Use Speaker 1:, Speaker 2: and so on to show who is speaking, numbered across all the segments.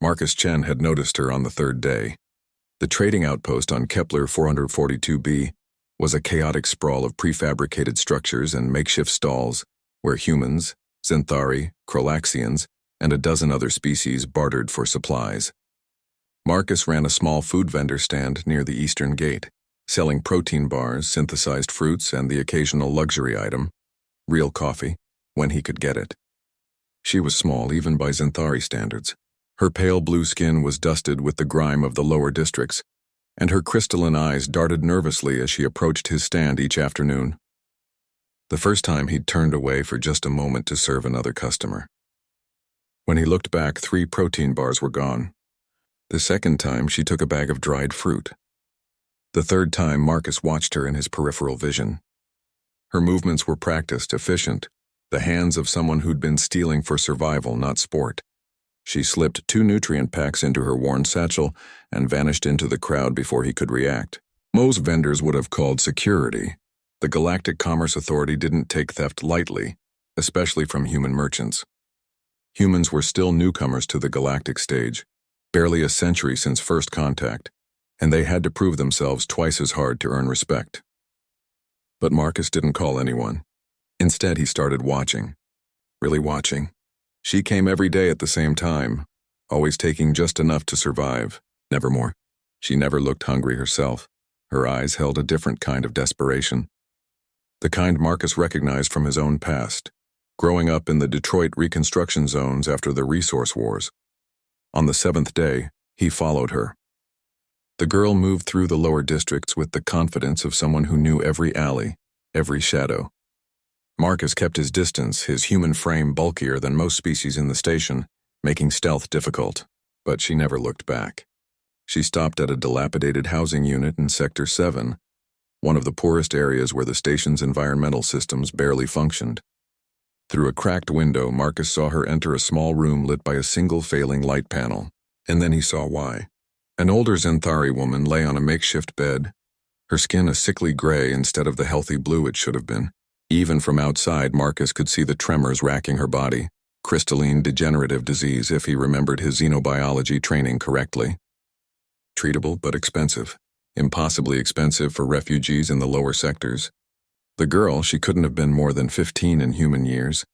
Speaker 1: Marcus Chen had noticed her on the third day. The trading outpost on Kepler 442b was a chaotic sprawl of prefabricated structures and makeshift stalls where humans, Xanthari, Krolaxians, and a dozen other species bartered for supplies. Marcus ran a small food vendor stand near the eastern gate, selling protein bars, synthesized fruits, and the occasional luxury item, real coffee, when he could get it. She was small even by Xanthari standards. Her pale blue skin was dusted with the grime of the lower districts, and her crystalline eyes darted nervously as she approached his stand each afternoon. The first time he'd turned away for just a moment to serve another customer. When he looked back, 3 protein bars were gone. The second time, she took a bag of dried fruit. The third time, Marcus watched her in his peripheral vision. Her movements were practiced, efficient, the hands of someone who'd been stealing for survival, not sport. She slipped 2 nutrient packs into her worn satchel and vanished into the crowd before he could react. Most vendors would have called security. The Galactic Commerce Authority didn't take theft lightly, especially from human merchants. Humans were still newcomers to the galactic stage, barely a century since first contact, and they had to prove themselves twice as hard to earn respect. But Marcus didn't call anyone. Instead, he started watching. Really watching. She came every day at the same time, always taking just enough to survive, never more. She never looked hungry herself. Her eyes held a different kind of desperation. The kind Marcus recognized from his own past, growing up in the Detroit reconstruction zones after the resource wars. On the 7th day, he followed her. The girl moved through the lower districts with the confidence of someone who knew every alley, every shadow. Marcus kept his distance, his human frame bulkier than most species in the station, making stealth difficult, but she never looked back. She stopped at a dilapidated housing unit in Sector 7, one of the poorest areas where the station's environmental systems barely functioned. Through a cracked window, Marcus saw her enter a small room lit by a single failing light panel, and then he saw why. An older Xanthari woman lay on a makeshift bed, her skin a sickly gray instead of the healthy blue it should have been. Even from outside, Marcus could see the tremors racking her body, crystalline degenerative disease if he remembered his xenobiology training correctly. Treatable but expensive, impossibly expensive for refugees in the lower sectors. The girl, she couldn't have been more than 15 in human years,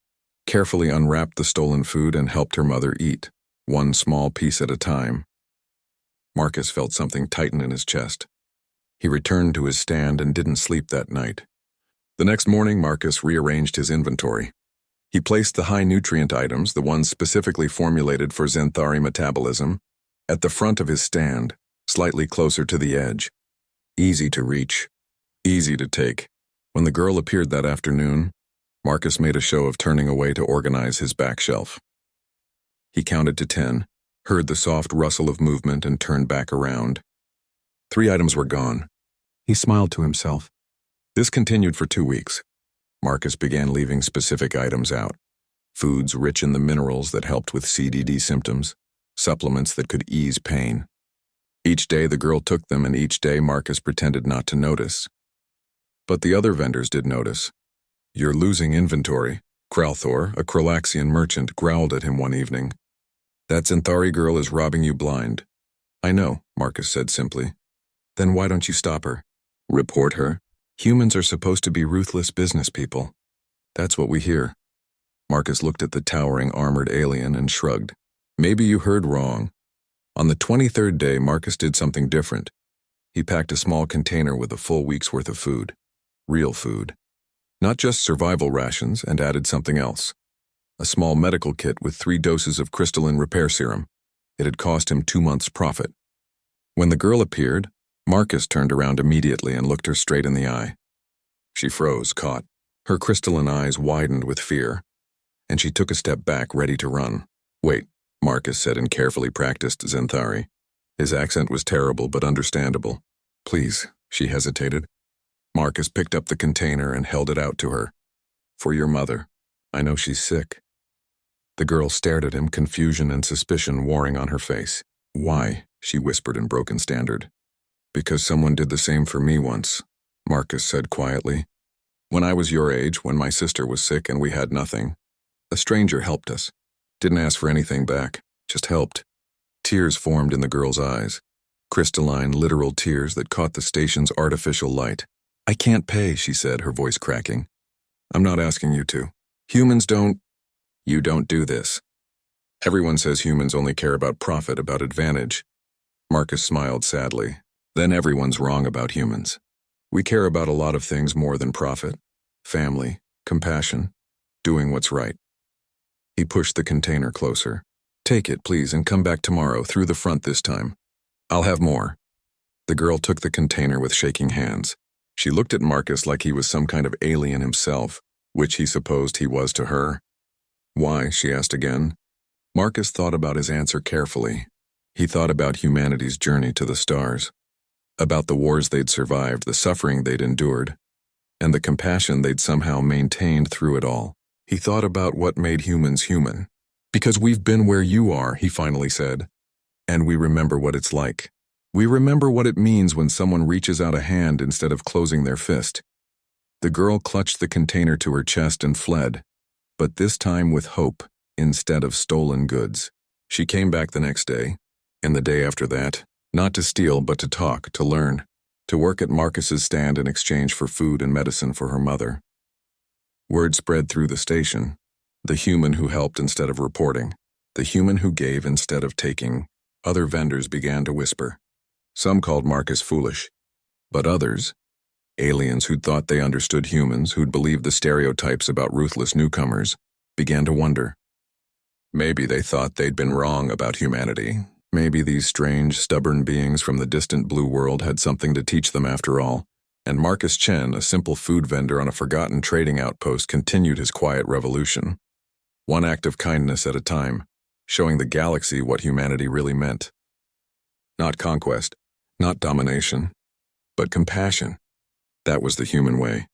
Speaker 1: carefully unwrapped the stolen food and helped her mother eat, one small piece at a time. Marcus felt something tighten in his chest. He returned to his stand and didn't sleep that night. The next morning, Marcus rearranged his inventory. He placed the high-nutrient items, the ones specifically formulated for Xanthari metabolism, at the front of his stand, slightly closer to the edge. Easy to reach, easy to take. When the girl appeared that afternoon, Marcus made a show of turning away to organize his back shelf. He counted to 10, heard the soft rustle of movement, and turned back around. 3 items were gone. He smiled to himself. This continued for 2 weeks. Marcus began leaving specific items out. Foods rich in the minerals that helped with CDD symptoms, supplements that could ease pain. Each day the girl took them, and each day Marcus pretended not to notice. But the other vendors did notice. "You're losing inventory," Kralthor, a Krolaxian merchant, growled at him one evening. "That Xanthari girl is robbing you blind." "I know," Marcus said simply. "Then why don't you stop her? Report her? Humans are supposed to be ruthless business people. That's what we hear." Marcus looked at the towering armored alien and shrugged. "Maybe you heard wrong." On the 23rd day, Marcus did something different. He packed a small container with a full week's worth of food. Real food. Not just survival rations, and added something else. A small medical kit with 3 doses of crystalline repair serum. It had cost him 2 months' profit. When the girl appeared, Marcus turned around immediately and looked her straight in the eye. She froze, caught. Her crystalline eyes widened with fear, and she took a step back, ready to run. "Wait," Marcus said in carefully practiced Xanthari. His accent was terrible but understandable. "Please," she hesitated. Marcus picked up the container and held it out to her. "For your mother. I know she's sick." The girl stared at him, confusion and suspicion warring on her face. "Why?" she whispered in broken standard. "Because someone did the same for me once," Marcus said quietly. "When I was your age, when my sister was sick and we had nothing, a stranger helped us. Didn't ask for anything back, just helped. Tears formed in the girl's eyes, crystalline, literal tears that caught the station's artificial light. "I can't pay," she said, her voice cracking. "I'm not asking you to. Humans don't. You don't do this. Everyone says humans only care about profit, about advantage." Marcus smiled sadly. "Then everyone's wrong about humans. We care about a lot of things more than profit. Family, compassion, doing what's right." He pushed the container closer. "Take it, please, and come back tomorrow, through the front this time. I'll have more." The girl took the container with shaking hands. She looked at Marcus like he was some kind of alien himself, which he supposed he was to her. "Why?" she asked again. Marcus thought about his answer carefully. He thought about humanity's journey to the stars, about the wars they'd survived, the suffering they'd endured, and the compassion they'd somehow maintained through it all. He thought about what made humans human. "Because we've been where you are," he finally said, "and we remember what it's like. We remember what it means when someone reaches out a hand instead of closing their fist." The girl clutched the container to her chest and fled, but this time with hope instead of stolen goods. She came back the next day, and the day after that, not to steal but to talk, to learn, to work at Marcus's stand in exchange for food and medicine for her mother. Word spread through the station. The human who helped instead of reporting. The human who gave instead of taking. Other vendors began to whisper. Some called Marcus foolish, but others, aliens who'd thought they understood humans, who'd believed the stereotypes about ruthless newcomers, began to wonder. Maybe they thought they'd been wrong about humanity. Maybe these strange, stubborn beings from the distant blue world had something to teach them after all. And Marcus Chen, a simple food vendor on a forgotten trading outpost, continued his quiet revolution. One act of kindness at a time, showing the galaxy what humanity really meant. Not conquest, not domination, but compassion. That was the human way.